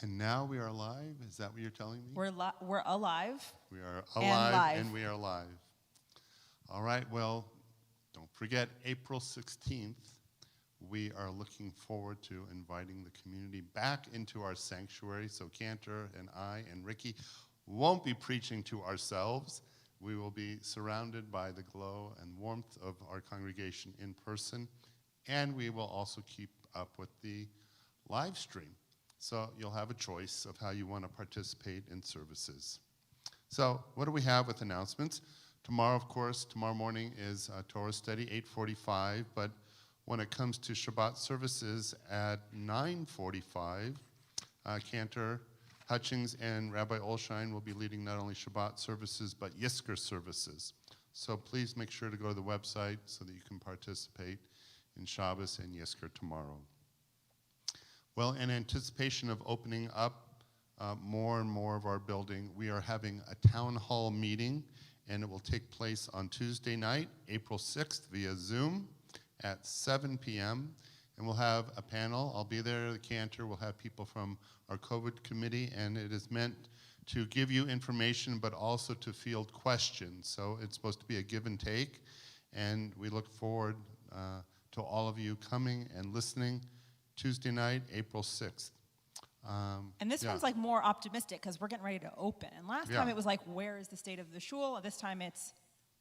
And now we are live? Is that what you're telling me? We're alive. We are and alive live. and we are live. All right, well, don't forget April 16th. We are looking forward to inviting the community back into our sanctuary. So Cantor and I and Ricky won't be preaching to ourselves. We will be surrounded by the glow and warmth of our congregation in person. And we will also keep up with the live stream. So you'll have a choice of how you want to participate in services. So what do we have with announcements? Tomorrow, of course, tomorrow morning is Torah study, 8:45. But when it comes to Shabbat services at 9:45, Cantor Hutchings and Rabbi Olshine will be leading not only Shabbat services, but Yizkor services. So please make sure to go to the website so that you can participate in Shabbos and Yizkor tomorrow. Well, in anticipation of opening up more and more of our building, we are having a town hall meeting, and it will take place on Tuesday night, April 6th, via Zoom at 7 p.m. And we'll have a panel. I'll be there, the Cantor. We'll have people from our COVID committee, and it is meant to give you information, but also to field questions. So it's supposed to be a give and take, and we look forward to all of you coming and listening. Tuesday night, April 6th. And this one's like more optimistic because we're getting ready to open. And last time it was like, where is the state of the shul? This time it's,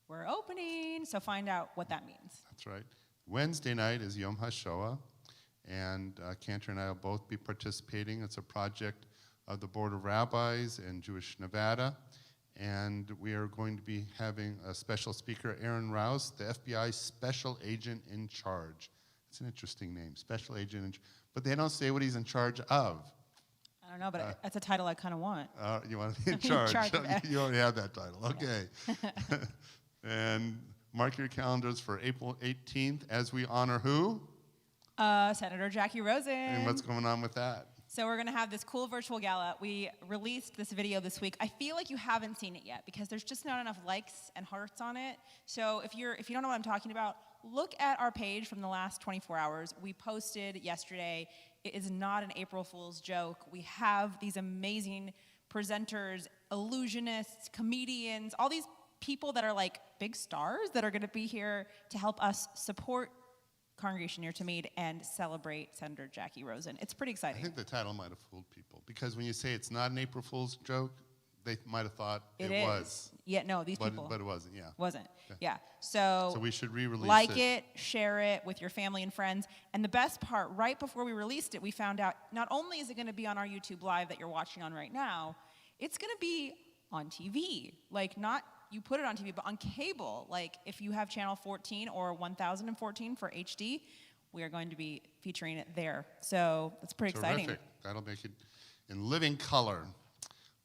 we're opening. So find out what that means. That's right. Wednesday night is Yom HaShoah, and Cantor and I will both be participating. It's a project of the Board of Rabbis in Jewish Nevada, and we are going to be having a special speaker, Aaron Rouse, the FBI Special Agent in Charge. It's an interesting name, Special Agent, but they don't say what he's in charge of. I don't know, but that's a title I kind of want. You want to be in charge? You already have that title. Okay. Yeah. And mark your calendars for April 18th as we honor who? Senator Jackie Rosen. And what's going on with that? So we're going to have this cool virtual gala. We released this video this week. I feel like you haven't seen it yet because there's just not enough likes and hearts on it. So if you don't know what I'm talking about, look at our page from the last 24 hours. We posted yesterday. It is not an April Fool's joke. We have these amazing presenters, illusionists, comedians, all these people that are like big stars that are going to be here to help us support Congregation Near to Mead and celebrate Senator Jackie Rosen. It's pretty exciting. I think the title might have fooled people because when you say it's not an April Fool's joke, they might have thought it was. Yeah, no, these people. But it wasn't, yeah. Wasn't, yeah. So we should re-release like it, share it with your family and friends. And the best part, right before we released it, we found out not only is it going to be on our YouTube Live that you're watching on right now, it's going to be on TV. Like not you put it on TV, but on cable. Like if you have channel 14 or 1014 for HD, we are going to be featuring it there. So it's pretty exciting. That'll make it in living color.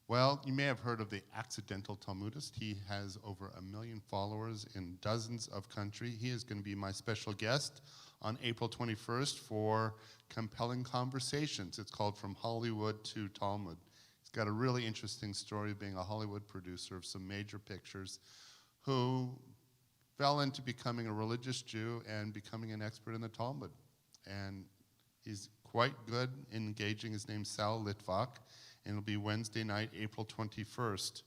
Well, you may have heard of the Accidental Talmudist. He has over 1 million followers in dozens of countries. He is going to be my special guest on April 21st for Compelling Conversations. It's called From Hollywood to Talmud. He's got a really interesting story of being a Hollywood producer of some major pictures who fell into becoming a religious Jew and becoming an expert in the Talmud. And he's quite good in engaging. His name's Sal Litvak. And it'll be Wednesday night, April 21st.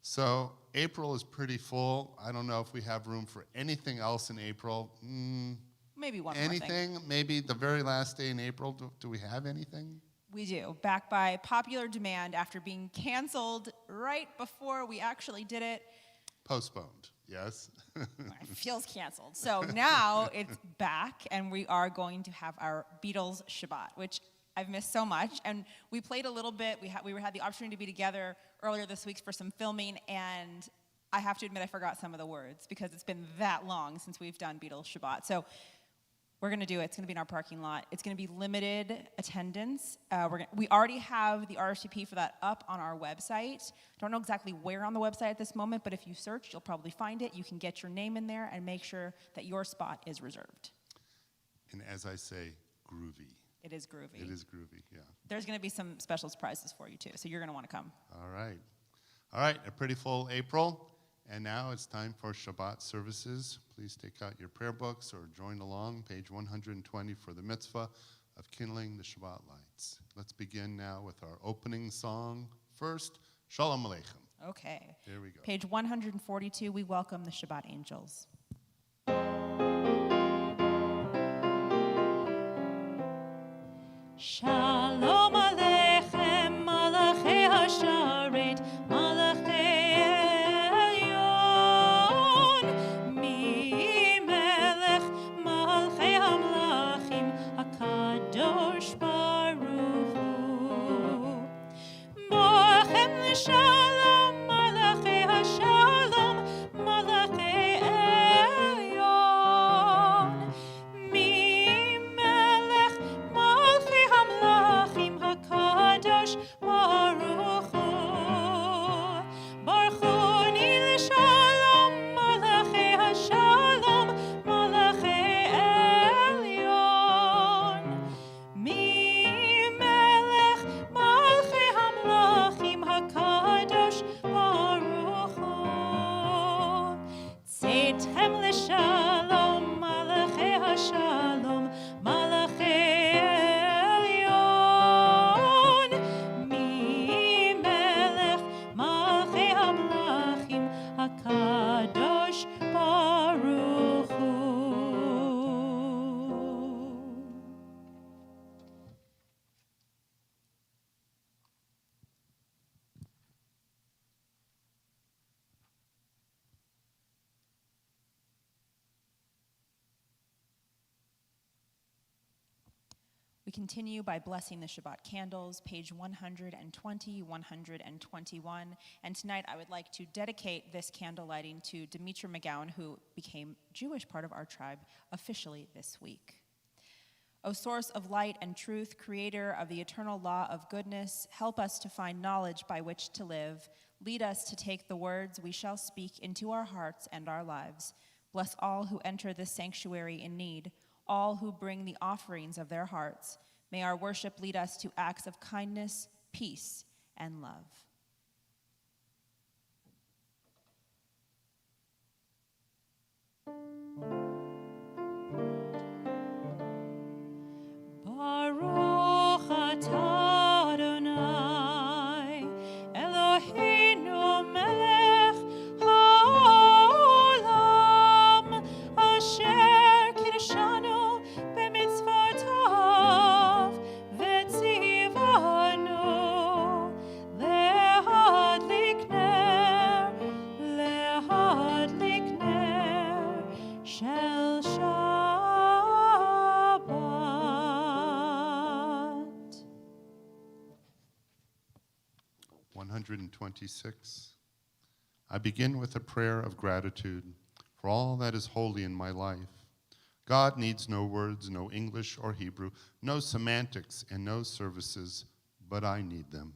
So April is pretty full. I don't know if we have room for anything else in April. Maybe one more thing. Anything? Maybe the very last day in April. Do we have anything? We do. Back by popular demand after being canceled right before we actually did it. Postponed, yes. It feels canceled. So now it's back, and we are going to have our Beatles Shabbat, which I've missed so much, and we played a little bit. We had the opportunity to be together earlier this week for some filming, and I have to admit I forgot some of the words because it's been that long since we've done Beatles Shabbat. So we're going to do it. It's going to be in our parking lot. It's going to be limited attendance. We already have the RSVP for that up on our website. Don't know exactly where on the website at this moment, but if you search, you'll probably find it. You can get your name in there and make sure that your spot is reserved. And as I say, groovy. It is groovy. It is groovy, yeah. There's going to be some special surprises for you, too, so you're going to want to come. All right. All right, a pretty full April. And now it's time for Shabbat services. Please take out your prayer books or join along, page 120 for the mitzvah of kindling the Shabbat lights. Let's begin now with our opening song. First, Shalom Aleichem. Okay. Here we go. Page 142, we welcome the Shabbat angels. Shalom Aleichem, Malachei Hasharet, Malachei Elyon, Mi-Melech, Malchei Hamlachim, HaKadosh Baruch Hu. Bochem l'shalom, Malachei Hashalom, Malachei Elyon, Mi-Melech, Malchei Hamlachim, HaKadosh Baruch Hu. Baruchuni l'shalom, Malachei Hashalom, Malachei Elyon. Mi-Melech, Malchei Hamlachim, HaKadosh Baruch Hu. Tzeitem l'shalom, Malachei Hashalom, Malachei Elyon. Mi-Melech, Malchei Hamlachim, HaKadosh Baruch Hu. We continue by blessing the Shabbat candles, page 120, 121. And tonight I would like to dedicate this candle lighting to Dimitri McGowan, who became Jewish part of our tribe officially this week. O source of light and truth, creator of the eternal law of goodness, help us to find knowledge by which to live. Lead us to take the words we shall speak into our hearts and our lives. Bless all who enter this sanctuary in need, all who bring the offerings of their hearts. May our worship lead us to acts of kindness, peace, and love. Baruch atah Adonai, Eloheinu melech haolam, asher kiddushanu b'mitzvotav, v'tzivanu lehadlik ner shel Shabbat. 126. I begin with a prayer of gratitude for all that is holy in my life. God needs no words, no English or Hebrew, no semantics and no services, but I need them.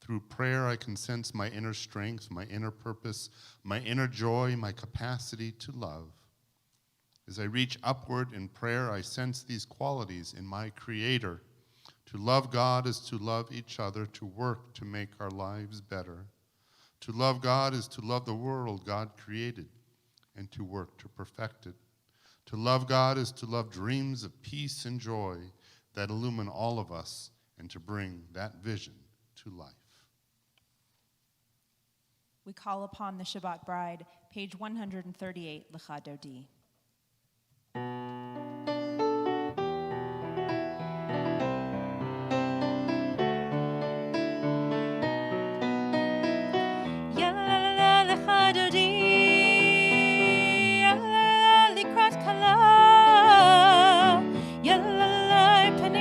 Through prayer, I can sense my inner strength, my inner purpose, my inner joy, my capacity to love. As I reach upward in prayer, I sense these qualities in my Creator. To love God is to love each other, to work to make our lives better. To love God is to love the world God created and to work to perfect it. To love God is to love dreams of peace and joy that illumine all of us and to bring that vision to life. We call upon the Shabbat bride, page 138, Lecha Dodi.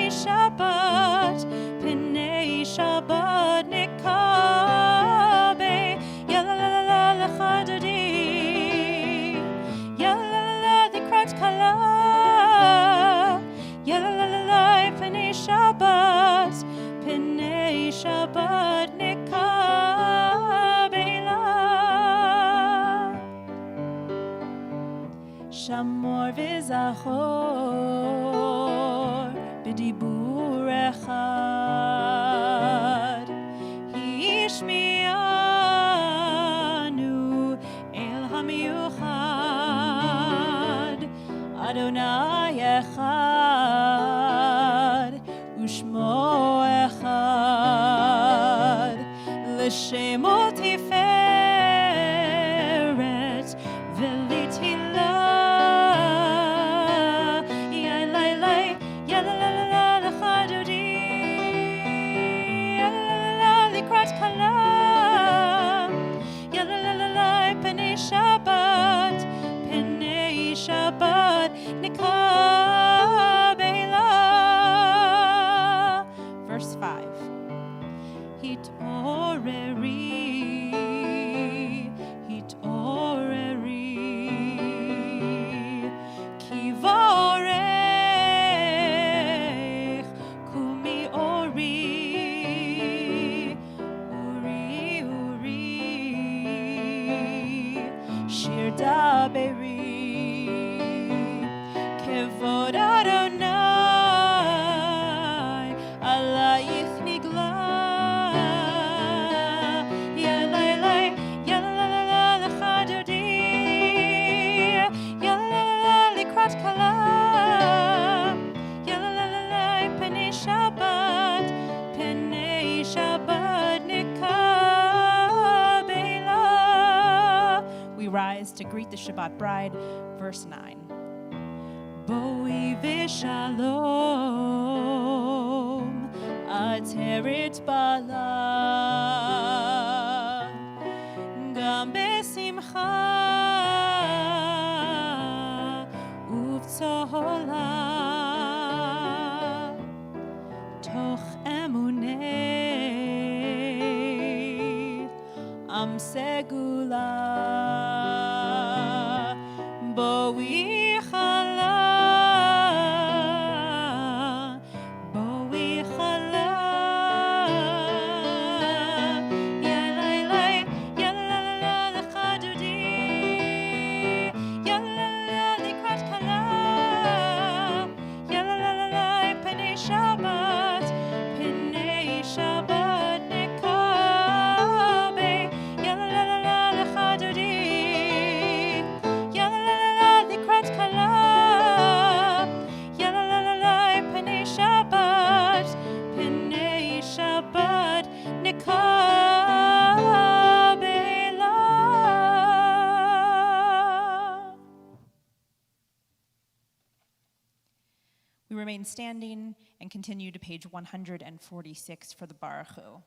Shabbat, Pnei Shabbat Nikabe, Yalala Lechadodi, Yalala Likrat Kala, Yalala Pnei Shabbat, Pnei Shabbat Nikabe La, Shamor V'Zachor B'Dibur Echad, Hishmianu El Hamiyuchad, Adonai Echad. מדברי כבוד אדוני עלייך נגלה יללי יללה לך דודי יללה לקראת כלה יללה פני שבת nikabela. We rise to greet the Shabbat bride, verse 9. Boi v'shalom ateret bala gam besimcha uvtzola toch emunei am segula boi chala yalay yalala lecha dodi yalala likrat kala yalala penei Shabbat nekabe yalala lecha dodi yalala likrat kala yalala penei Shabbat nekabela. We remain standing and continue to page 146 for the Baruch Hu.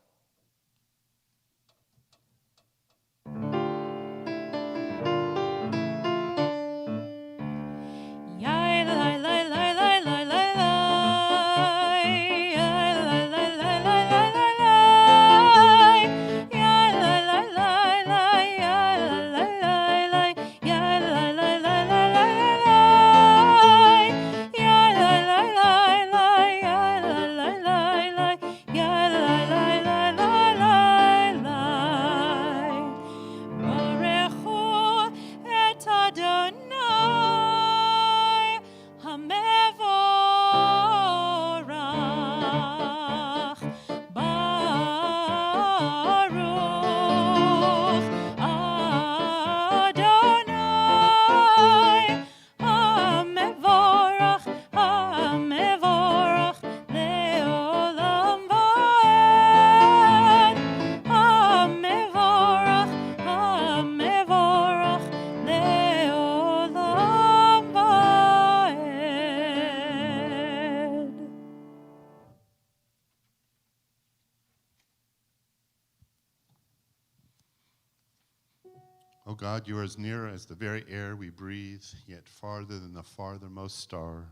O God, you are as near as the very air we breathe, yet farther than the farthermost star.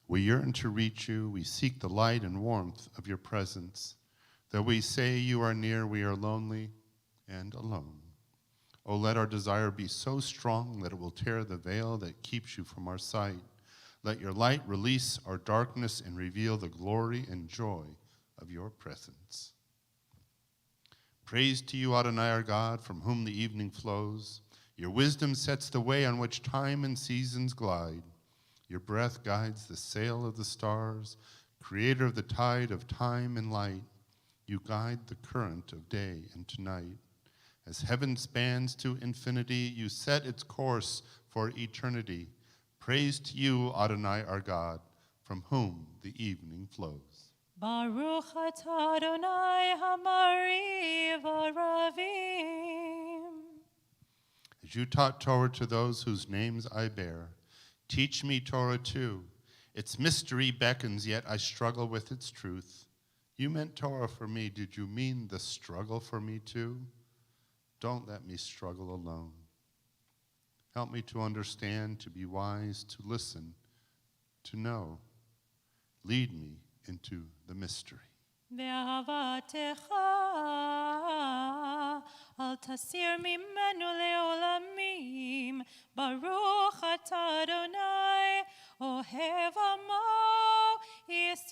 We yearn to reach you. We seek the light and warmth of your presence. Though we say you are near, we are lonely and alone. Oh, let our desire be so strong that it will tear the veil that keeps you from our sight. Let your light release our darkness and reveal the glory and joy of your presence. Praise to you, Adonai, our God, from whom the evening flows. Your wisdom sets the way on which time and seasons glide. Your breath guides the sail of the stars, creator of the tide of time and light. You guide the current of day and night. As heaven spans to infinity, you set its course for eternity. Praise to you, Adonai, our God, from whom the evening flows. Baruch atah Adonai hamari v'ravim. As you taught Torah to those whose names I bear, teach me Torah too. Its mystery beckons, yet I struggle with its truth. You meant Torah for me. Did you mean the struggle for me too? Don't let me struggle alone. Help me to understand, to be wise, to listen, to know. Lead me into the mystery. Ve'avatecha al tasir mimenu leolamim. Baruch atah Adonai ohev amo Yisrael.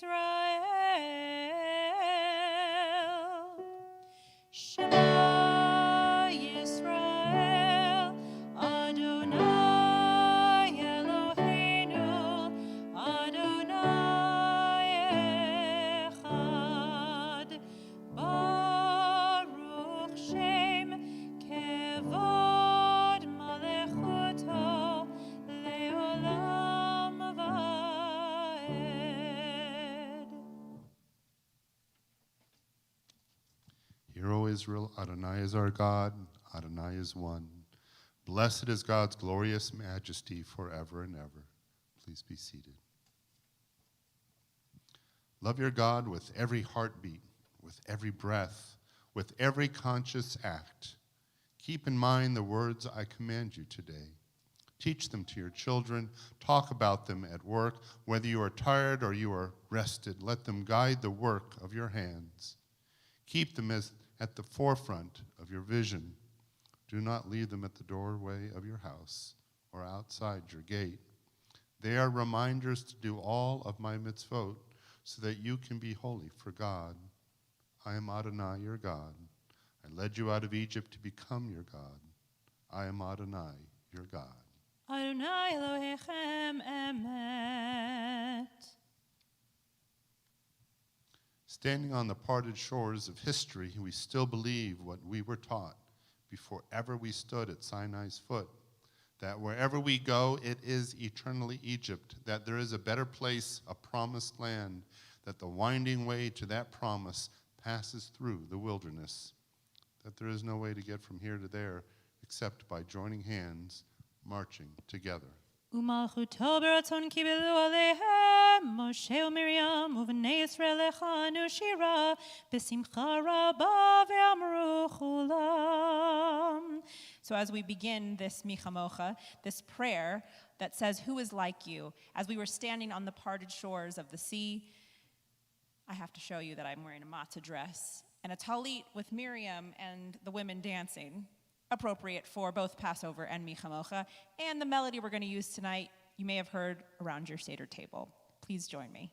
Shema Yisrael Adonai Israel, Adonai is our God, Adonai is one. Blessed is God's glorious majesty forever and ever. Please be seated. Love your God with every heartbeat, with every breath, with every conscious act. Keep in mind the words I command you today. Teach them to your children. Talk about them at work. Whether you are tired or you are rested, let them guide the work of your hands. Keep them at the forefront of your vision. Do not leave them at the doorway of your house or outside your gate. They are reminders to do all of my mitzvot so that you can be holy for God. I am Adonai, your God. I led you out of Egypt to become your God. I am Adonai, your God. Adonai Elohechem Emet. Standing on the parted shores of history, we still believe what we were taught before ever we stood at Sinai's foot, that wherever we go, it is eternally Egypt, that there is a better place, a promised land, that the winding way to that promise passes through the wilderness, that there is no way to get from here to there except by joining hands, marching together. Umalchuto beratzon kibelu alehem Moshe uMiriam uvnei Yisrael lechanu shira b'simcha rabba ve'amru chulam. So as we begin this Michamocha, this prayer that says, who is like you? As we were standing on the parted shores of the sea, I have to show you that I'm wearing a matzah dress and a talit with Miriam and the women dancing, appropriate for both Passover and Michamocha, and the melody we're going to use tonight, you may have heard around your Seder table. Please join me.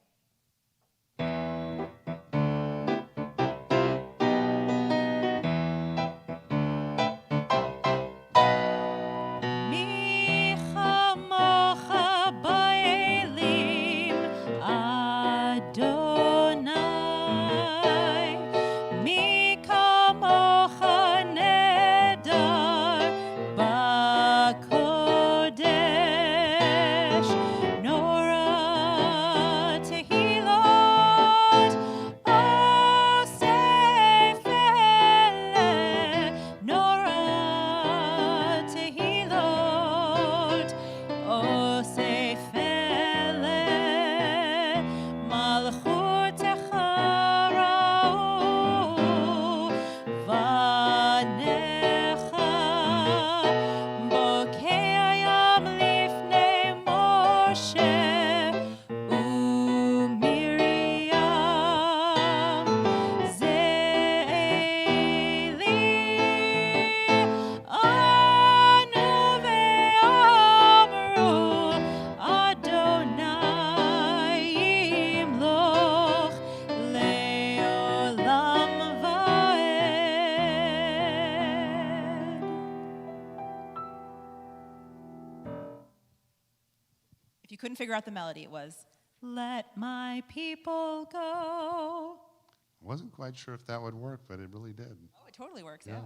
If you couldn't figure out the melody, it was, let my people go. I wasn't quite sure if that would work, but it really did. Oh, it totally works, yeah.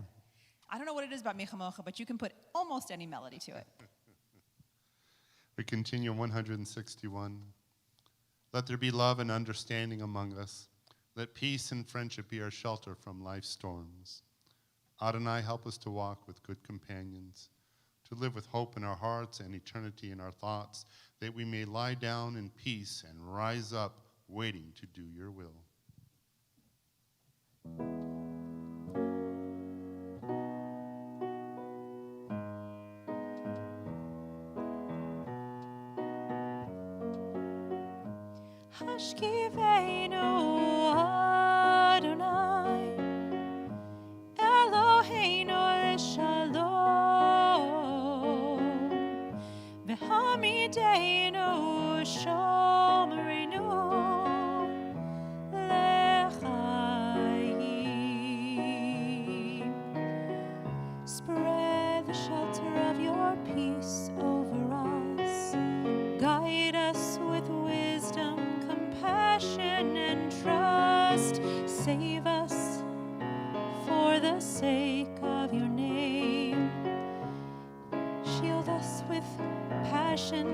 I don't know what it is about Michamocha, but you can put almost any melody to it. We continue 161. Let there be love and understanding among us. Let peace and friendship be our shelter from life's storms. Adonai, help us to walk with good companions, to live with hope in our hearts and eternity in our thoughts, that we may lie down in peace and rise up waiting to do your will. Hashkiveinu Adonai Eloheinu Shalom V'hamideinu Shomerinu L'chaim. Spread the shelter of your peace over us. Guide us with wisdom, compassion, and trust. Save us for the sake of your name. Shield us with passion,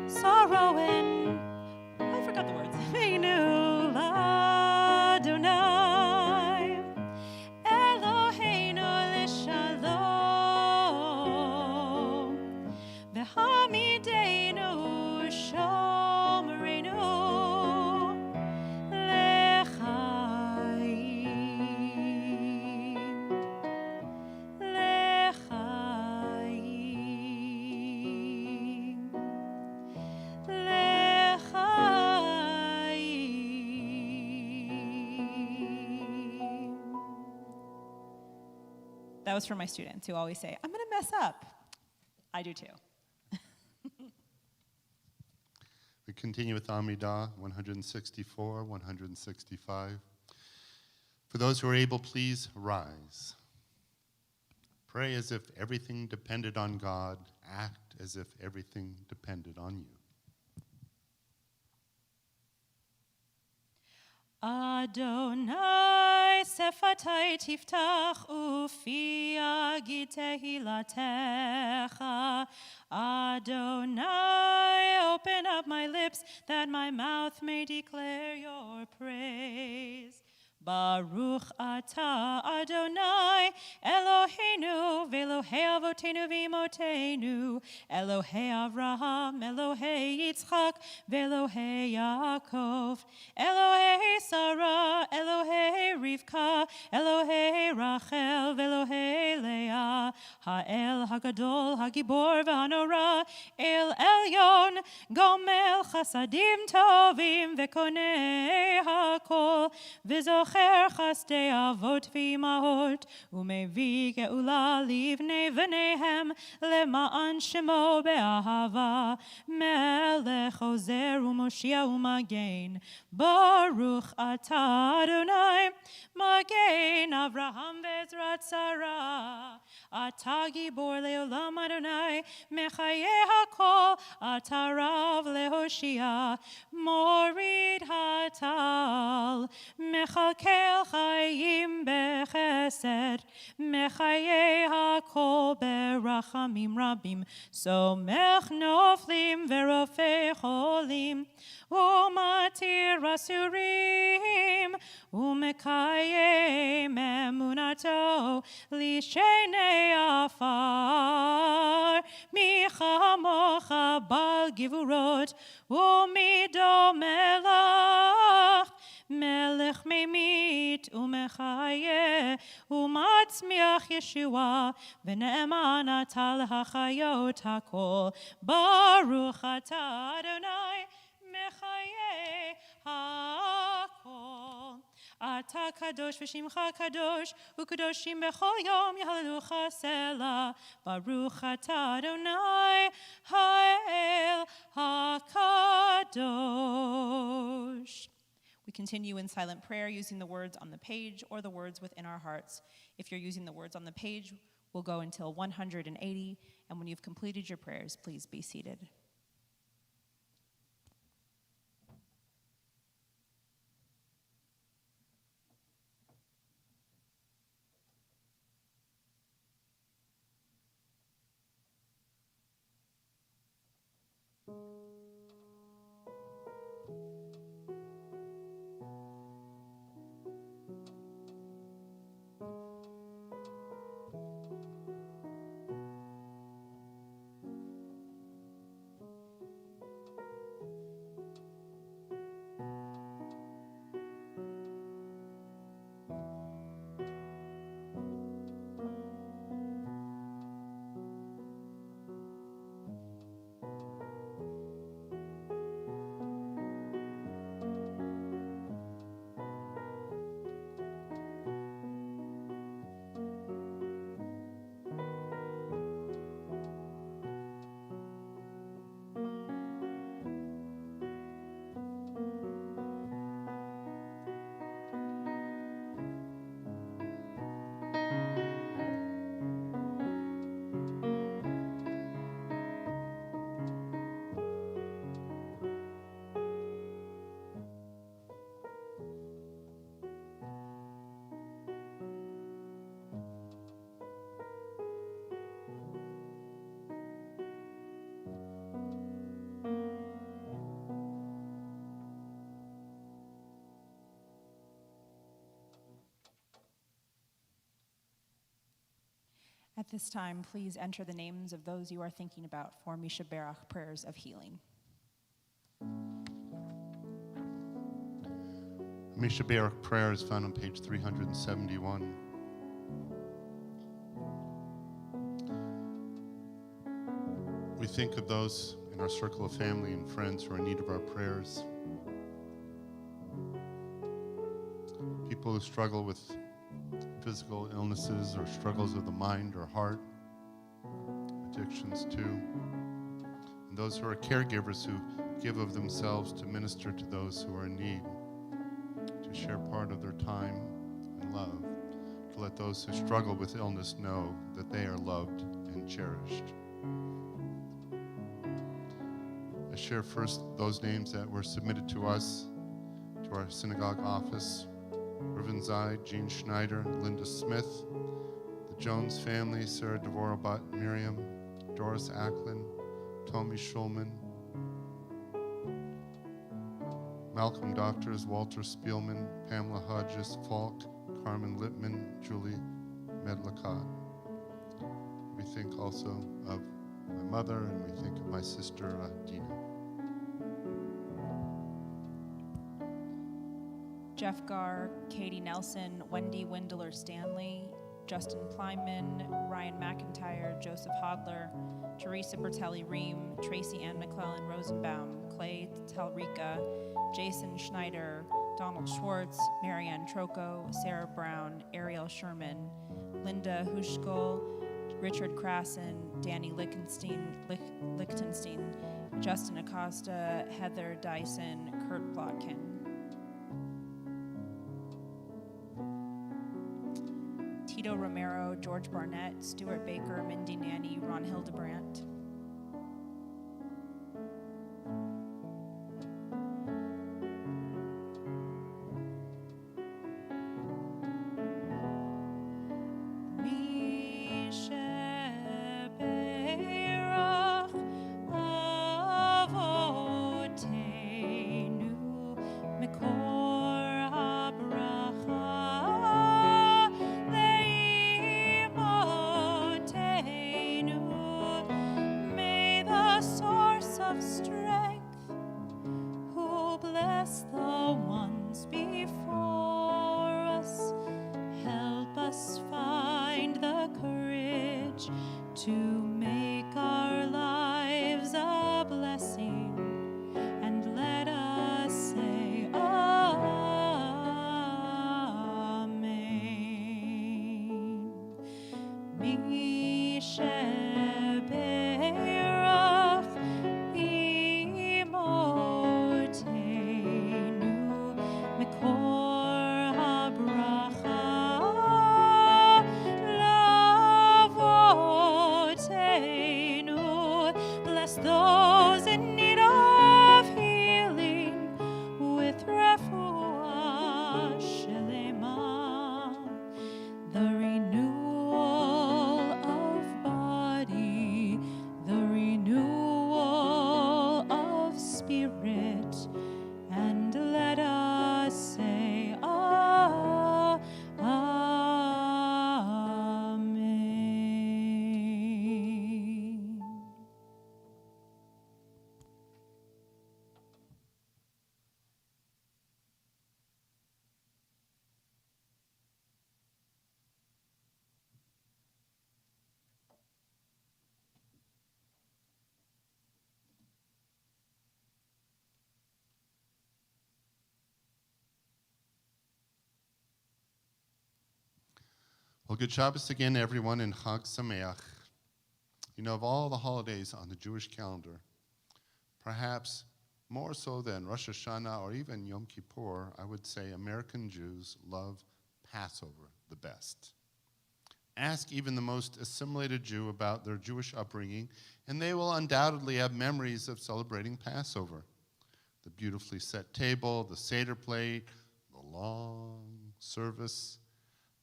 sorrow, and I forgot the words. Veinu Adonai those from my students who always say, I'm going to mess up. I do too. We continue with Amidah 164, 165. For those who are able, please rise. Pray as if everything depended on God. Act as if everything depended on you. Adonai sefatai tiftach ufi agid tehilatecha. Adonai, open up my lips that my mouth may declare your praise. Baruch atah Adonai Eloheinu v'Elohei avotenu v'imotenu Elohei Avraham, Elohei Yitzchak v'Elohei Yaakov Elohei Sarah, Elohei Rivka, Elohei Rachel v'Elohei Leah Ha'el Hagadol Hagibor v'Hanora El Elyon Gomel Chasadim Tovim v'Konei Hakol v'Zocher chasdei avot v'imahot umevi geula livnei v'neihem lema'an shemo be'ahava melech ozer u'moshia u'magen Baruch atah Adonai magen Avraham ve'ezrat Sarah atah gibor le'olam Adonai mechaye hakol atah rav lehoshia morid hatal mechalkel chayim bechesed mechaye hakol berachamim rabim somech noflim verofei cholim umatir rasurim umekayem emunato lishenei afar michamocha bal givurot umido melach melech memit umechaye umatzmiach Yeshua v'ne'eman atal hachayot hakol Baruch atah Adonai mechaye hakol Ata kadosh v'shimcha kadosh u'kadoshim b'chol yom yahalelucha selah Baruch atah Adonai ha'el hakadosh. We continue in silent prayer using the words on the page or the words within our hearts. If you're using the words on the page, we'll go until 180, and when you've completed your prayers, please be seated. At this time, please enter the names of those you are thinking about for Misha Berach prayers of healing. Misha Berach prayer is found on page 371. We think of those in our circle of family and friends who are in need of our prayers. People who struggle with physical illnesses or struggles of the mind or heart, addictions too. And those who are caregivers who give of themselves to minister to those who are in need, to share part of their time and love, to let those who struggle with illness know that they are loved and cherished. I share first those names that were submitted to us, to our synagogue office: Irvin Zai, Jean Schneider, Linda Smith, the Jones family, Sarah Devorah Bat Miriam, Doris Acklin, Tommy Schulman, Malcolm Doctors, Walter Spielman, Pamela Hodges, Falk, Carmen Lippman, Julie Medlicott. We think also of my mother, and we think of my sister, Dina. Jeff Garr, Katie Nelson, Wendy Windler Stanley, Justin Plyman, Ryan McIntyre, Joseph Hodler, Teresa Bertelli Ream, Tracy Ann McClellan Rosenbaum, Clay Talrika, Jason Schneider, Donald Schwartz, Marianne Troco, Sarah Brown, Ariel Sherman, Linda Huschkel, Richard Krassen, Danny Lichtenstein, Justin Acosta, Heather Dyson, Kurt Plotkin. Tito Romero, George Barnett, Stuart Baker, Mindy Nanny, Ron Hildebrandt. Well, good Shabbos again, everyone, and Chag Sameach. You know, of all the holidays on the Jewish calendar, perhaps more so than Rosh Hashanah or even Yom Kippur, I would say American Jews love Passover the best. Ask even the most assimilated Jew about their Jewish upbringing, and they will undoubtedly have memories of celebrating Passover. The beautifully set table, the Seder plate, the long service,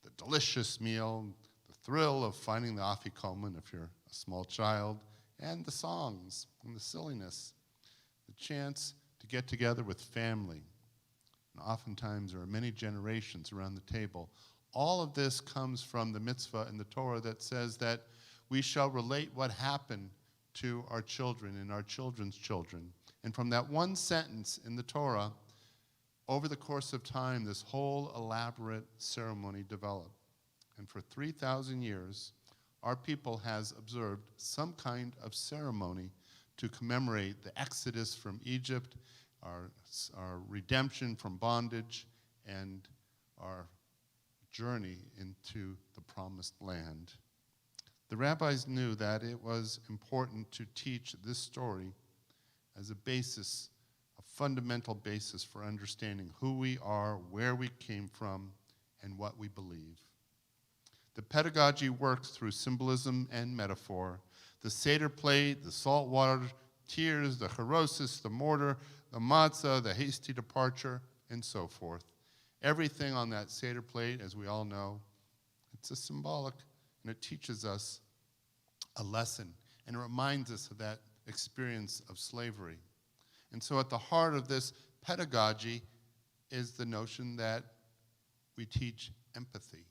the delicious meal, the thrill of finding the afikoman if you're a small child, and the songs and the silliness, the chance to get together with family. And oftentimes there are many generations around the table. All of this comes from the mitzvah in the Torah that says that we shall relate what happened to our children and our children's children. And from that one sentence in the Torah, over the course of time, this whole elaborate ceremony developed. And for 3,000 years, our people has observed some kind of ceremony to commemorate the exodus from Egypt, our redemption from bondage, and our journey into the promised land. The rabbis knew that it was important to teach this story as a basis, a fundamental basis for understanding who we are, where we came from, and what we believe. The pedagogy works through symbolism and metaphor. The Seder plate, the salt water tears, the cherosis, the mortar, the matzah, the hasty departure, and so forth. Everything on that Seder plate, as we all know, it's a symbolic, and it teaches us a lesson, and it reminds us of that experience of slavery. And so at the heart of this pedagogy is the notion that we teach empathy.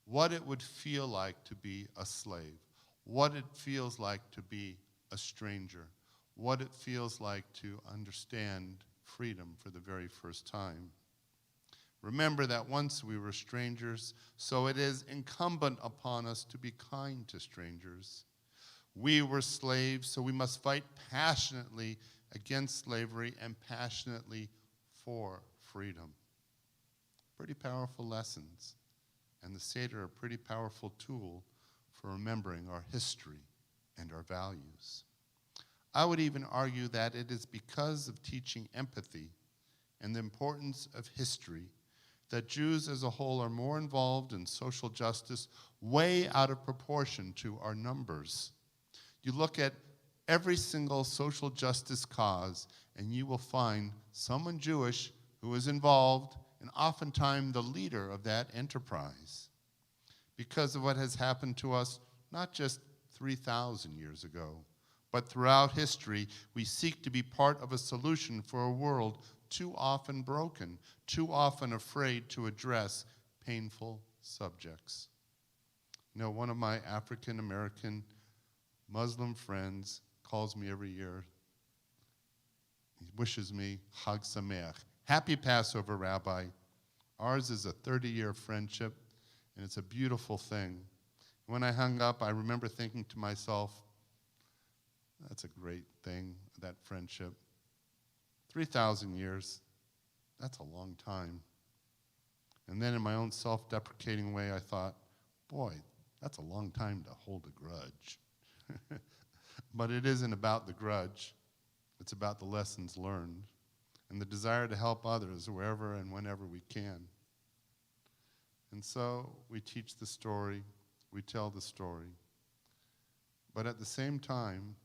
What it would feel like to be a slave, what it feels like to be a stranger, what it feels like to understand freedom for the very first time. Remember that once we were strangers, so it is incumbent upon us to be kind to strangers. We were slaves, so we must fight passionately against slavery and passionately for freedom. Pretty powerful lessons. And the Seder, a pretty powerful tool for remembering our history and our values. I would even argue that it is because of teaching empathy and the importance of history that Jews as a whole are more involved in social justice, way out of proportion to our numbers. You look at every single social justice cause, and you will find someone Jewish who is involved, and oftentimes the leader of that enterprise, because of what has happened to us not just 3,000 years ago, but throughout history. We seek to be part of a solution for a world too often broken, too often afraid to address painful subjects. You know, one of my African-American Muslim friends calls me every year. He wishes me Chag Sameach. Happy Passover, Rabbi. Ours is a 30-year friendship, and it's a beautiful thing. When I hung up, I remember thinking to myself, that's a great thing, that friendship. 3,000 years, that's a long time. And then in my own self-deprecating way, I thought, boy, that's a long time to hold a grudge. But it isn't about the grudge. It's about the lessons learned and the desire to help others wherever and whenever we can. And so we teach the story, we tell the story. But at the same time,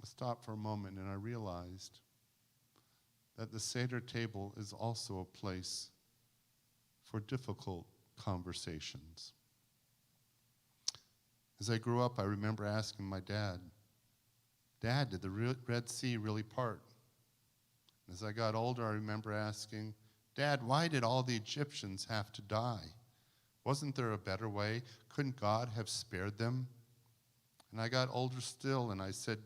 I stopped for a moment and I realized that the Seder table is also a place for difficult conversations. As I grew up, I remember asking my dad, Dad, did the Red Sea really part? As I got older, I remember asking, Dad, why did all the Egyptians have to die? Wasn't there a better way? Couldn't God have spared them? And I got older still, and I said,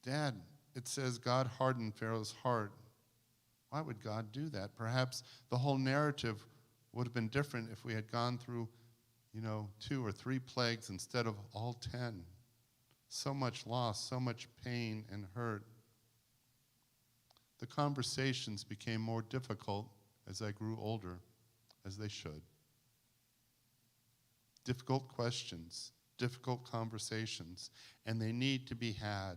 Dad, it says God hardened Pharaoh's heart. Why would God do that? Perhaps the whole narrative would have been different if we had gone through, 2 or 3 plagues instead of all 10. So much loss, so much pain and hurt. The conversations became more difficult as I grew older, as they should. Difficult questions, difficult conversations, and they need to be had.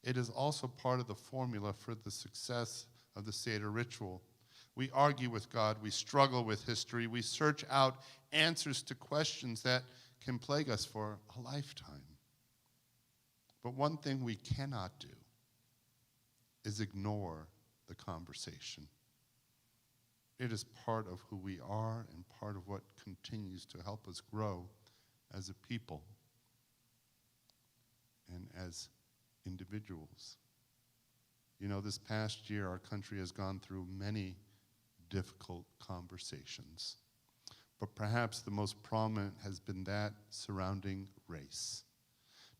It is also part of the formula for the success of the Seder ritual. We argue with God, we struggle with history, we search out answers to questions that can plague us for a lifetime. But one thing we cannot do is ignore the conversation. It is part of who we are and part of what continues to help us grow as a people and as individuals. This past year, our country has gone through many difficult conversations, but perhaps the most prominent has been that surrounding race.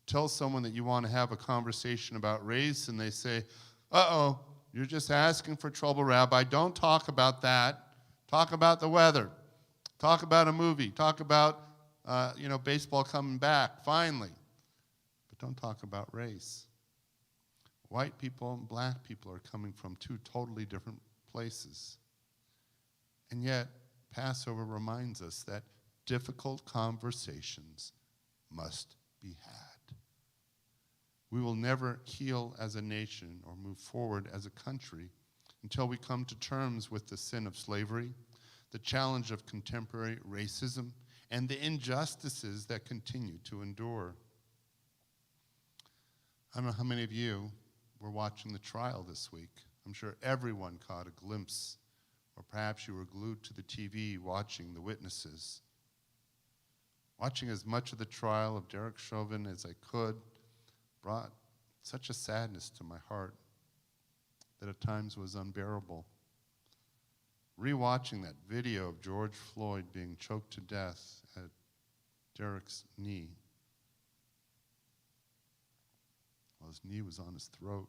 Tell someone that you want to have a conversation about race, and they say, uh-oh, you're just asking for trouble, Rabbi. Don't talk about that. Talk about the weather. Talk about a movie. Talk about, baseball coming back, finally. But don't talk about race. White people and black people are coming from 2 totally different places. And yet, Passover reminds us that difficult conversations must be had. We will never heal as a nation or move forward as a country until we come to terms with the sin of slavery, the challenge of contemporary racism, and the injustices that continue to endure. I don't know how many of you were watching the trial this week. I'm sure everyone caught a glimpse, or perhaps you were glued to the TV watching the witnesses. Watching as much of the trial of Derek Chauvin as I could brought such a sadness to my heart that at times was unbearable. Rewatching that video of George Floyd being choked to death at Derek's knee. Well, his knee was on his throat.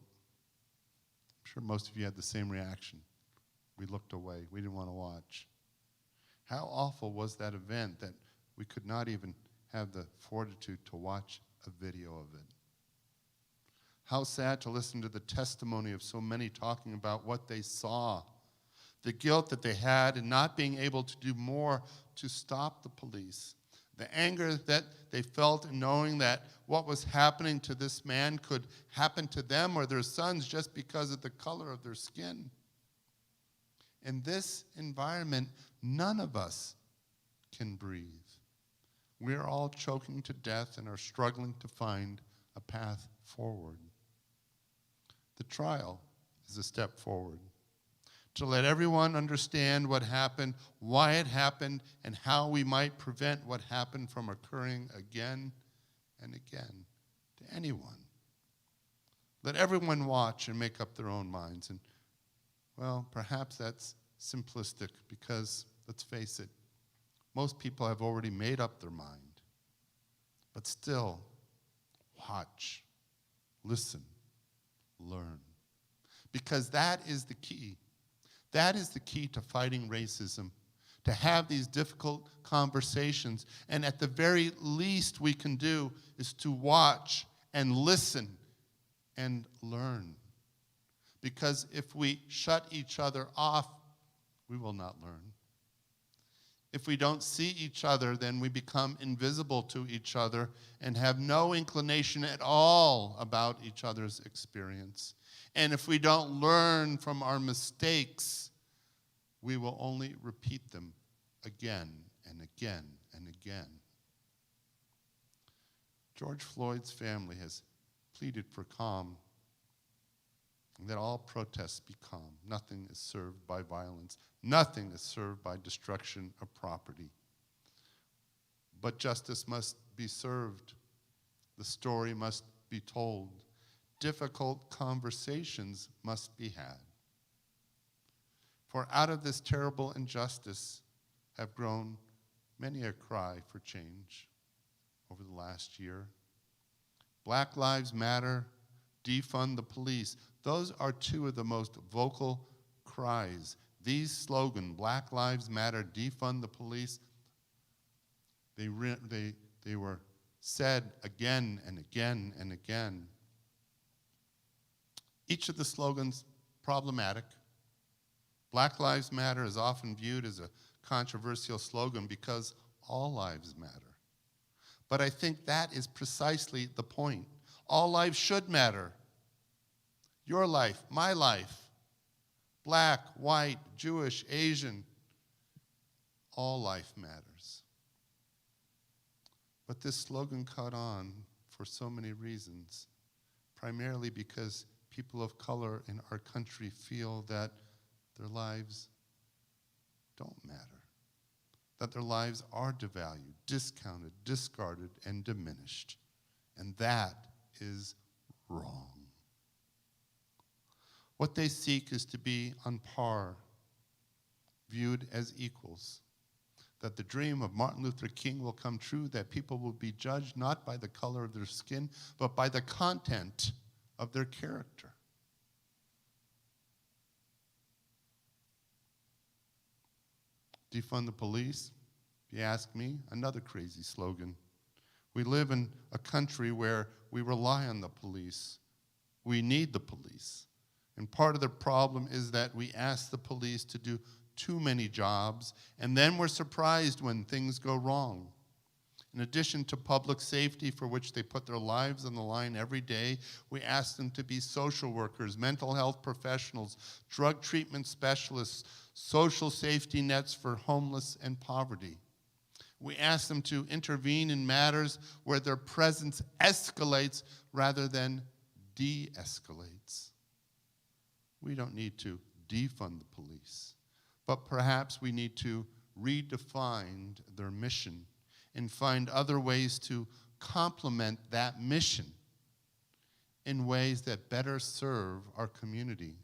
I'm sure most of you had the same reaction. We looked away. We didn't want to watch. How awful was that event that we could not even have the fortitude to watch a video of it? How sad to listen to the testimony of so many talking about what they saw, the guilt that they had in not being able to do more to stop the police, the anger that they felt in knowing that what was happening to this man could happen to them or their sons just because of the color of their skin. In this environment, none of us can breathe. We are all choking to death and are struggling to find a path forward. The trial is a step forward to let everyone understand what happened, why it happened, and how we might prevent what happened from occurring again and again to anyone. Let everyone watch and make up their own minds. And, well, perhaps that's simplistic because, let's face it, most people have already made up their mind. But still, watch, listen, learn. Because that is the key. That is the key to fighting racism, to have these difficult conversations. And at the very least we can do is to watch and listen and learn. Because if we shut each other off, we will not learn. If we don't see each other, then we become invisible to each other and have no inclination at all about each other's experience. And if we don't learn from our mistakes, we will only repeat them again and again and again. George Floyd's family has pleaded for calm, and that all protests be calm. Nothing is served by violence. Nothing is served by destruction of property. But justice must be served. The story must be told. Difficult conversations must be had. For out of this terrible injustice have grown many a cry for change over the last year. Black Lives Matter, defund the police. Those are two of the most vocal cries. These slogans, Black Lives Matter, defund the police, they were said again and again and again. Each of the slogans problematic. Black Lives Matter is often viewed as a controversial slogan because all lives matter. But I think that is precisely the point. All lives should matter. Your life, my life, black, white, Jewish, Asian, all life matters. But this slogan caught on for so many reasons, primarily because people of color in our country feel that their lives don't matter, that their lives are devalued, discounted, discarded, and diminished. And that is wrong. What they seek is to be on par, viewed as equals, that the dream of Martin Luther King will come true, that people will be judged not by the color of their skin, but by the content of their character. Defund the police, if you ask me, another crazy slogan. We live in a country where we rely on the police. We need the police. And part of the problem is that we ask the police to do too many jobs, and then we're surprised when things go wrong. In addition to public safety, for which they put their lives on the line every day, we ask them to be social workers, mental health professionals, drug treatment specialists, social safety nets for homeless and poverty. We ask them to intervene in matters where their presence escalates rather than de-escalates. We don't need to defund the police, but perhaps we need to redefine their mission and find other ways to complement that mission in ways that better serve our community.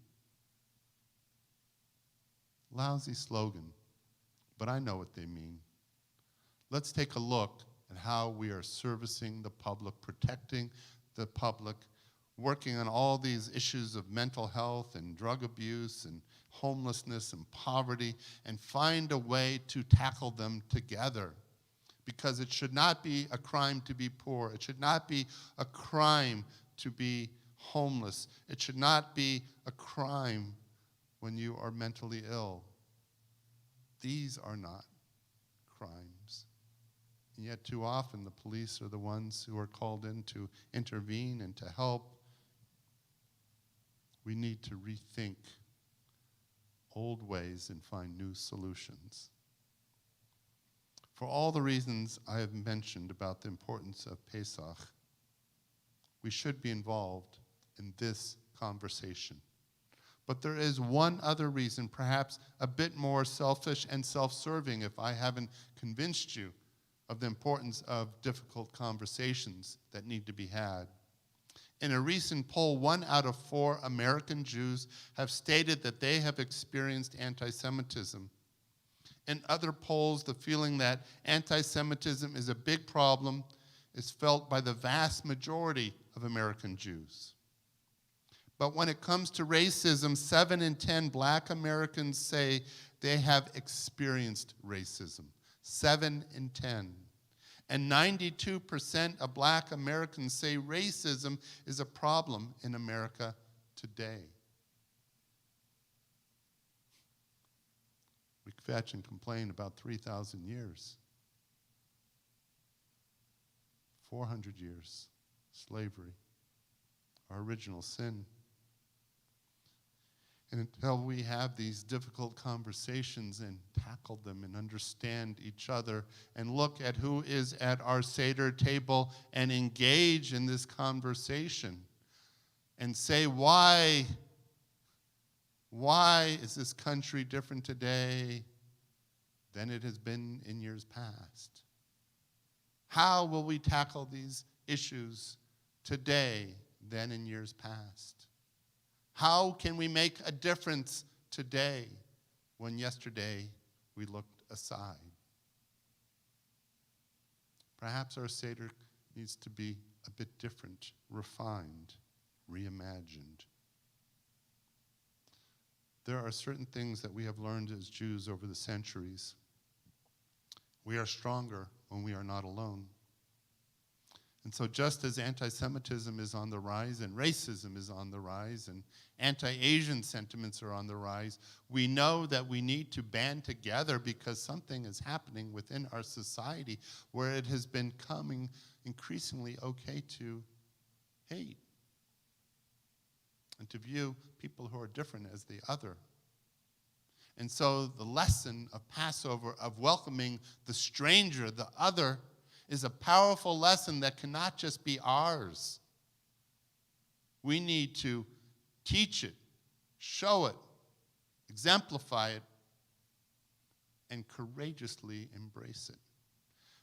Lousy slogan, but I know what they mean. Let's take a look at how we are servicing the public, protecting the public, working on all these issues of mental health and drug abuse and homelessness and poverty, and find a way to tackle them together. Because it should not be a crime to be poor. It should not be a crime to be homeless. It should not be a crime when you are mentally ill. These are not crimes. And yet too often the police are the ones who are called in to intervene and to help. We need to rethink old ways and find new solutions. For all the reasons I have mentioned about the importance of Pesach, we should be involved in this conversation. But there is one other reason, perhaps a bit more selfish and self-serving, if I haven't convinced you of the importance of difficult conversations that need to be had. In a recent poll, 1 out of 4 American Jews have stated that they have experienced anti-Semitism. In other polls, the feeling that anti-Semitism is a big problem is felt by the vast majority of American Jews. But when it comes to racism, 7 in 10 Black Americans say they have experienced racism. 7 in 10. And 92% of Black Americans say racism is a problem in America today. We fetch and complain about 3,000 years. 400 years, slavery, our original sin. And until we have these difficult conversations and tackle them and understand each other and look at who is at our Seder table and engage in this conversation and say, why is this country different today than it has been in years past? How will we tackle these issues today than in years past? How can we make a difference today when yesterday we looked aside? Perhaps our Seder needs to be a bit different, refined, reimagined. There are certain things that we have learned as Jews over the centuries. We are stronger when we are not alone. And so just as anti-Semitism is on the rise and racism is on the rise and anti-Asian sentiments are on the rise, we know that we need to band together because something is happening within our society where it has been becoming increasingly okay to hate and to view people who are different as the other. And so the lesson of Passover, of welcoming the stranger, the other, is a powerful lesson that cannot just be ours. We need to teach it, show it, exemplify it, and courageously embrace it.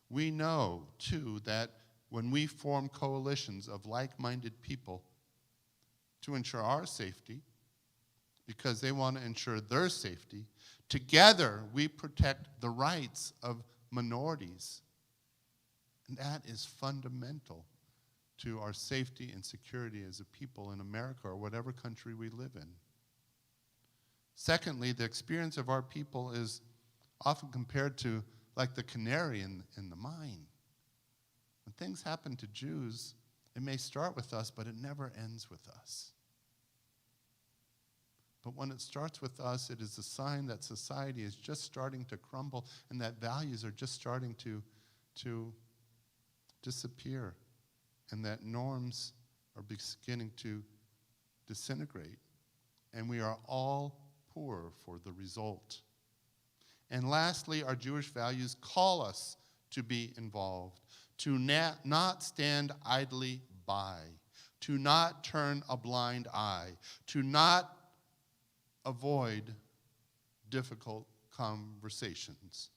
We know, too, that when we form coalitions of like-minded people to ensure our safety, because they want to ensure their safety, together we protect the rights of minorities. And that is fundamental to our safety and security as a people in America or whatever country we live in. Secondly, the experience of our people is often compared to like the canary in the mine. When things happen to Jews, it may start with us, but it never ends with us. But when it starts with us, it is a sign that society is just starting to crumble and that values are just starting to disappear and that norms are beginning to disintegrate. And we are all poor for the result. And lastly, our Jewish values call us to be involved, to not stand idly by, to not turn a blind eye, to not avoid difficult conversations,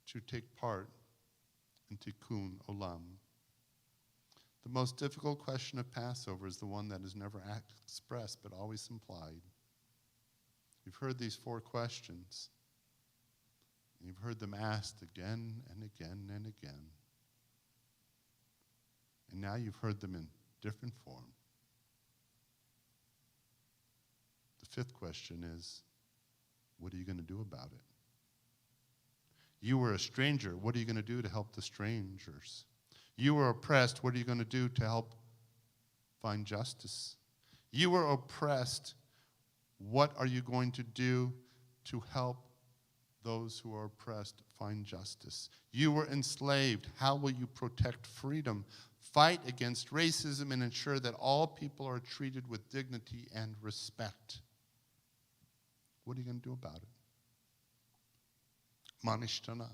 to take part in Tikkun Olam. The most difficult question of Passover is the one that is never expressed but always implied. You've heard these 4 questions. You've heard them asked again and again and again. And now you've heard them in different form. The 5th question is, what are you going to do about it? You were a stranger. What are you going to do to help the strangers? You were oppressed. What are you going to do to help find justice? You were oppressed. What are you going to do to help those who are oppressed find justice? You were enslaved. How will you protect freedom, fight against racism, and ensure that all people are treated with dignity and respect? What are you going to do about it? Manishtana.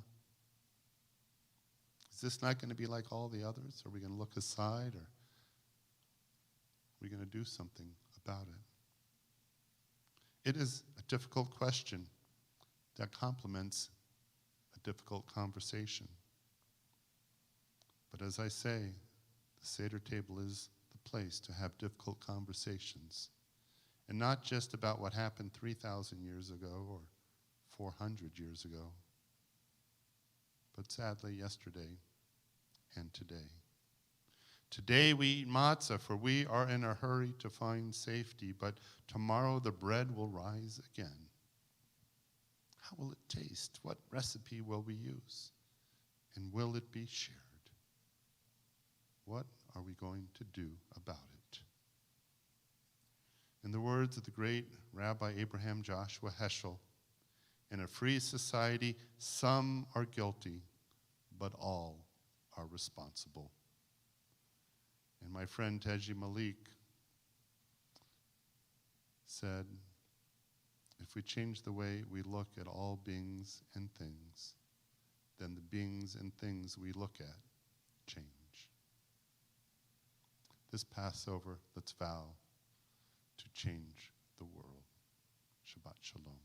Is this not going to be like all the others? Are we going to look aside, or are we going to do something about it? It is a difficult question that complements a difficult conversation. But as I say, the Seder table is the place to have difficult conversations. And not just about what happened 3,000 years ago or 400 years ago, but sadly yesterday and today. Today we eat matzah, for we are in a hurry to find safety, but tomorrow the bread will rise again. How will it taste? What recipe will we use? And will it be shared? What are we going to do about it? In the words of the great Rabbi Abraham Joshua Heschel, in a free society, some are guilty, but all are responsible. And my friend Teji Malik said, if we change the way we look at all beings and things, then the beings and things we look at change. This Passover, let's vow to change the world. Shabbat Shalom.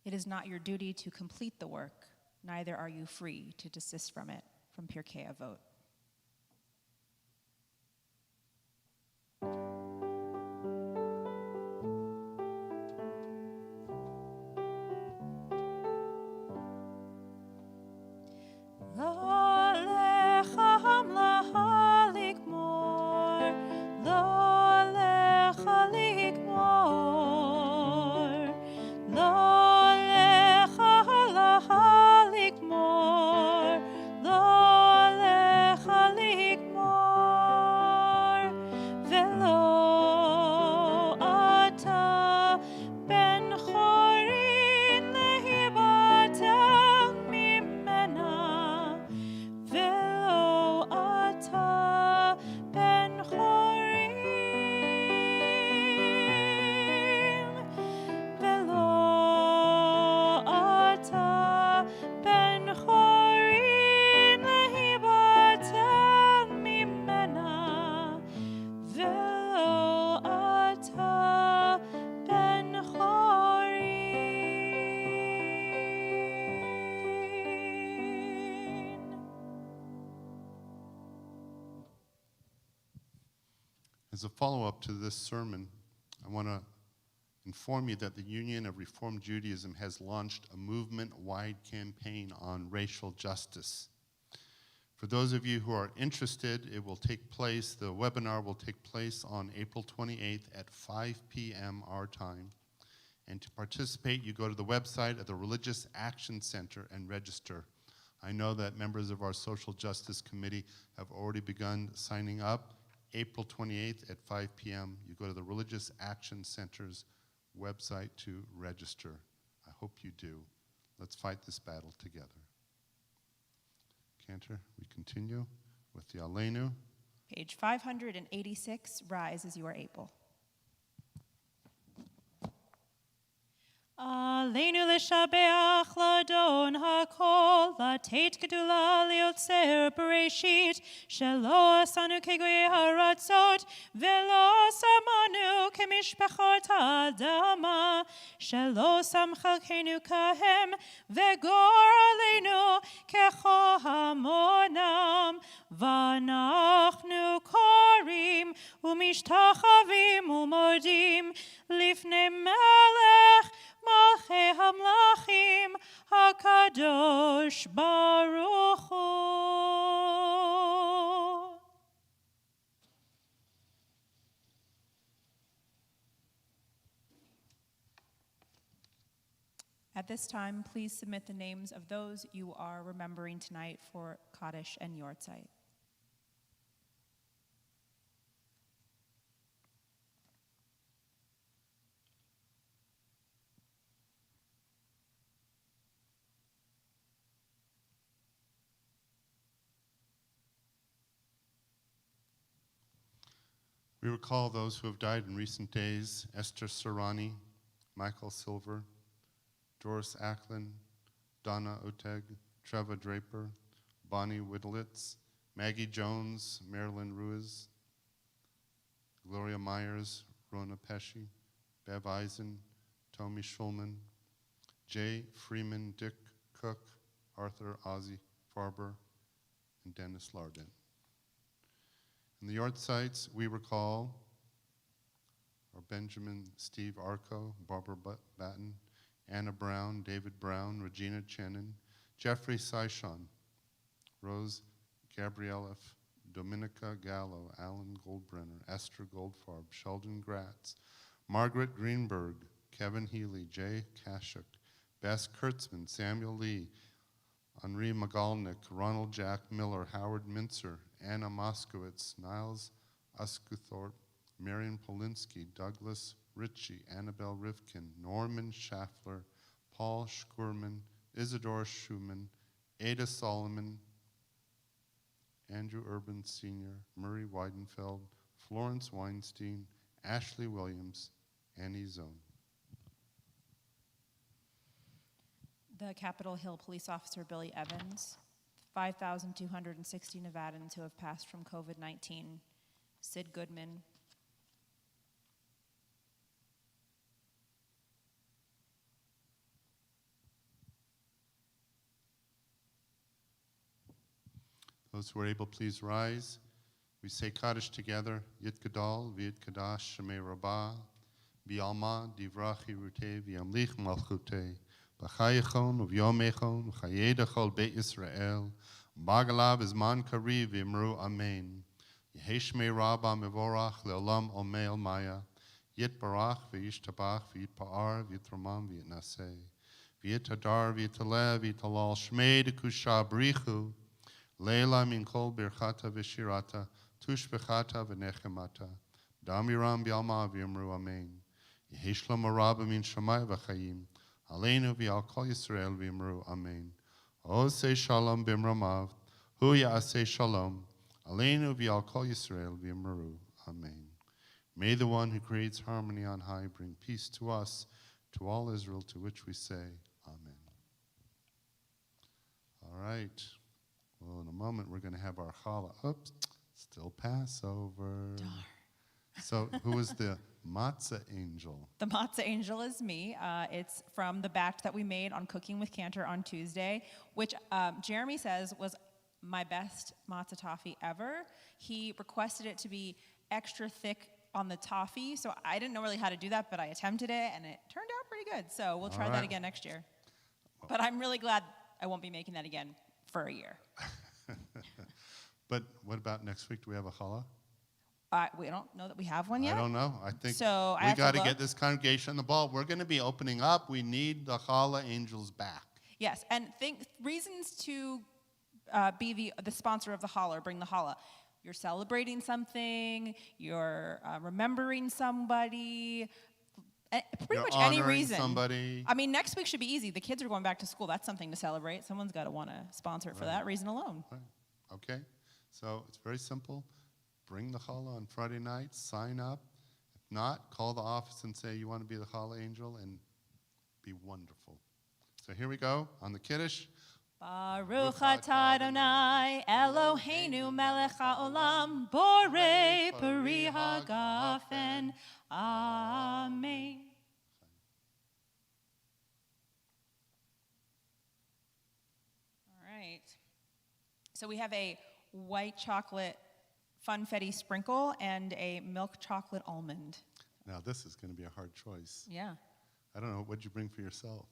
It is not your duty to complete the work, neither are you free to desist from it. From Pirkei Avot. As a follow-up to this sermon, I want to inform you that the Union of Reformed Judaism has launched a movement-wide campaign on racial justice. For those of you who are interested, the webinar will take place on April 28th at 5 p.m. our time. And to participate, you go to the website of the Religious Action Center and register. I know that members of our Social Justice Committee have already begun signing up. April 28th at 5 p.m., you go to the Religious Action Center's website to register. I hope you do. Let's fight this battle together. Cantor, we continue with the Aleinu. Page 586, rise as you are able. Aleinu l'shabeach l'adon hakol, l'tet gedula liotzer bereshit, shelo asanu kegoy haratzot, velo samanu kemishpachot adama, shelo samchalkenu kahem, vegor aleinu kecho hamonam, vanachnu korim, umishtachavim umodim, lifnei melech, Malchei Hamlachim HaKadosh Baruch Hu. At this time, please submit the names of those you are remembering tonight for Kaddish and Yortzeit. We recall those who have died in recent days: Esther Serrani, Michael Silver, Doris Acklin, Donna Oteg, Treva Draper, Bonnie Whittlitz, Maggie Jones, Marilyn Ruiz, Gloria Myers, Rona Pesci, Bev Eisen, Tommy Schulman, Jay Freeman, Dick Cook, Arthur Ozzie Farber, and Dennis Lardin. In the Yortzeits, we recall our Benjamin Steve Arco, Barbara Batten, Anna Brown, David Brown, Regina Chenin, Jeffrey Syshon, Rose Gabriela, Dominica Gallo, Alan Goldbrenner, Esther Goldfarb, Sheldon Gratz, Margaret Greenberg, Kevin Healy, Jay Kashuk, Bess Kurtzman, Samuel Lee, Henri Magalnik, Ronald Jack Miller, Howard Mintzer, Anna Moskowitz, Niles Uskuthorpe, Marion Polinsky, Douglas Ritchie, Annabelle Rivkin, Norman Schaffler, Paul Schkurman, Isidore Schumann, Ada Solomon, Andrew Urban Sr., Murray Weidenfeld, Florence Weinstein, Ashley Williams, Annie Zone. The Capitol Hill police officer Billy Evans, 5,260 Nevadans who have passed from COVID-19, Sid Goodman, those who are able, please rise. We say Kaddish together. Yit Gadol, V'yit Kadash, Shemei Rabbah, V'yalma, Divrach Hirutei, V'yamlich Malchutei, B'chayechon, V'yomechon, V'chayedachol Beit Yisrael, Bagalav Izman Kariv, V'yimru Amen. Yeheshmei Rabbah Mevorach, Le'olam Omei Maya, Yit Barach, V'yishtabach, V'yit Pa'ar, V'yit Ramam, V'yit Naseh, V'yit Hadar, V'yit Taleh, V'yit Halal, Shmei Dekusha Brichu, Leila min kol birchata v'shirata, tush b'chata v'nechemata, damiram b'yalma v'yamru amen. Yehishlam araba min shamay v'chayim, aleinu v'yal kol Yisrael v'yamru amen. Osei shalom b'mramav, hu ya'asei shalom, aleinu v'yal kol Yisrael v'yamru amen. May the one who creates harmony on high bring peace to us, to all Israel, to which we say amen. All right. Well, in a moment, we're going to have our challah. Oops, still Passover. Darn. So who is the matzah angel? The matzah angel is me. It's from the batch that we made on Cooking with Cantor on Tuesday, which Jeremy says was my best matzah toffee ever. He requested it to be extra thick on the toffee, so I didn't know really how to do that, but I attempted it, and it turned out pretty good. So we'll try that again next year. But I'm really glad I won't be making that again for a year. But what about next week? Do we have a challah? We don't know that we have one yet. I don't know. I think So I we have to got to look. get this congregation on the ball. We're going to be opening up. We need the challah angels back. Yes, and reasons to be the sponsor of the challah or bring the challah. You're celebrating something. You're remembering somebody. Pretty You're much any honoring reason. somebody. I mean, next week should be easy. The kids are going back to school. That's something to celebrate. Someone's got to want to sponsor it for that reason alone. Right. Okay. So it's very simple. Bring the challah on Friday night. Sign up. If not, call the office and say you want to be the challah angel, and be wonderful. So here we go on the Kiddush. Baruch atah Adonai Eloheinu melech haolam borei peri hagafen. Amen. All right. So we have a white chocolate funfetti sprinkle and a milk chocolate almond. Now this is going to be a hard choice. Yeah. I don't know. What'd you bring for yourself?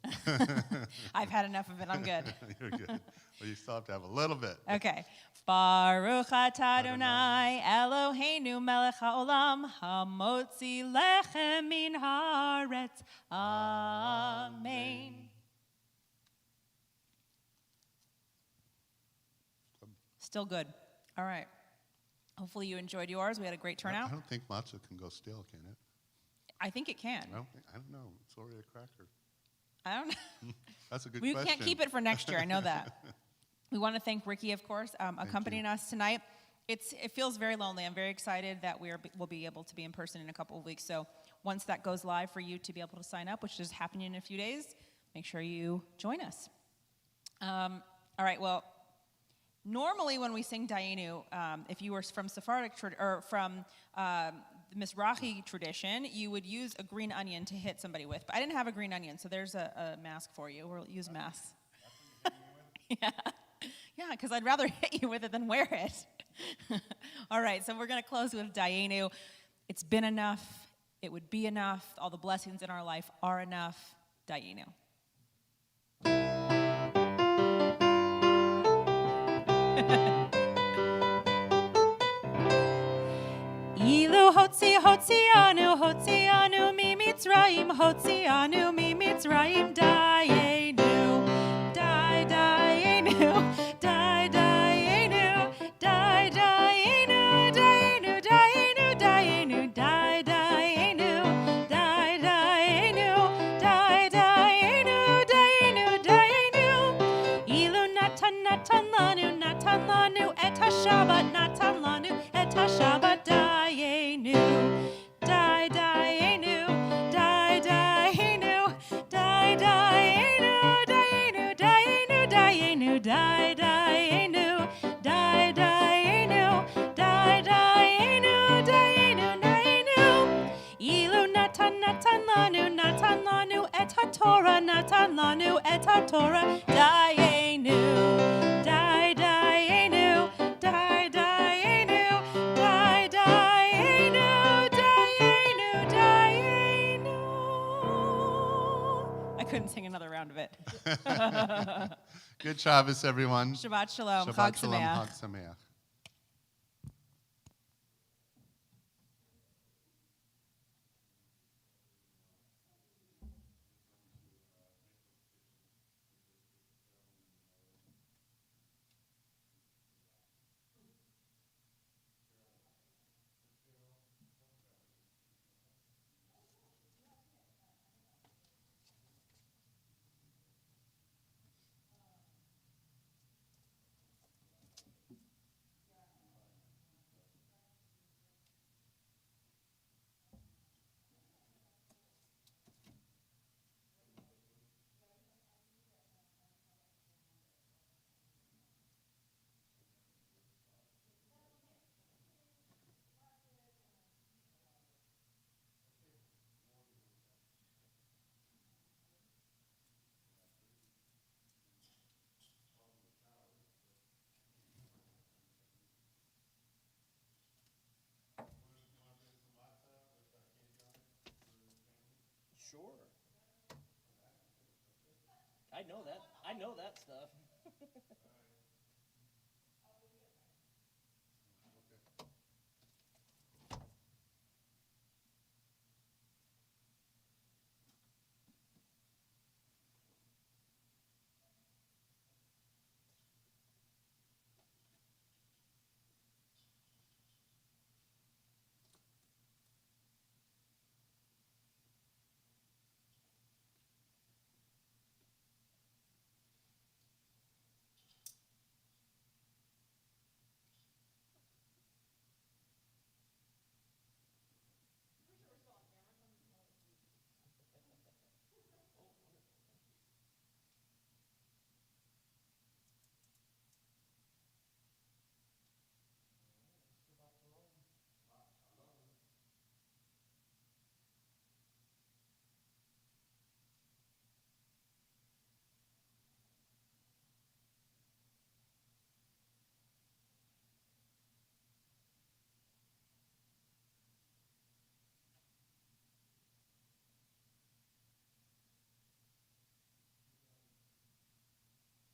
I've had enough of it. I'm good. You're good. Well, you still have to have a little bit. Okay. Baruch atah Adonai Eloheinu melech haolam hamotzi lechem min haaretz. Amen. Still good. All right. Hopefully you enjoyed yours. We had a great turnout. I don't think matzo can go stale, can it? I think it can. I don't know. It's already a cracker. I don't know. That's a good We question. can't keep it for next year. I know that. We want to thank Ricky, of course, accompanying us tonight. It feels very lonely. I'm very excited that we'll be able to be in person in a couple of weeks. So once that goes live for you to be able to sign up, which is happening in a few days, make sure you join us. All right. Well, normally when we sing Dayenu, if you were from Sephardic or from the Mizrahi tradition, you would use a green onion to hit somebody with. But I didn't have a green onion, so there's a mask for you. We'll use masks. Yeah, because I'd rather hit you with it than wear it. All right, so we're going to close with Dayenu. It's been enough. It would be enough. All the blessings in our life are enough. Dayenu. Ilu hotzianu mi Mitzrayim, Dayenu, Dayenu, Dayenu, Dayenu, Dayenu, Dayenu, Dayenu, Dayenu, Dayenu, Dayenu, Dayenu, Ilu natan lanu et Shabbat, natan lanu et Shabbat, Dayenu, Dayenu, Dayenu, Dayenu, Dayenu, Dayenu, Dayenu, Dayenu, Dayenu, Dayenu, Dayenu, Ilu natan lanu et Torah, natan lanu et Torah, Dayenu, Dayenu, Dayenu, Dayenu, Dayenu, Dayenu. I couldn't sing another round of it. Good Shabbos, everyone. Shabbat shalom. Shabbat Chag shalom. sameach. Chag sameach. Sure. I know that stuff.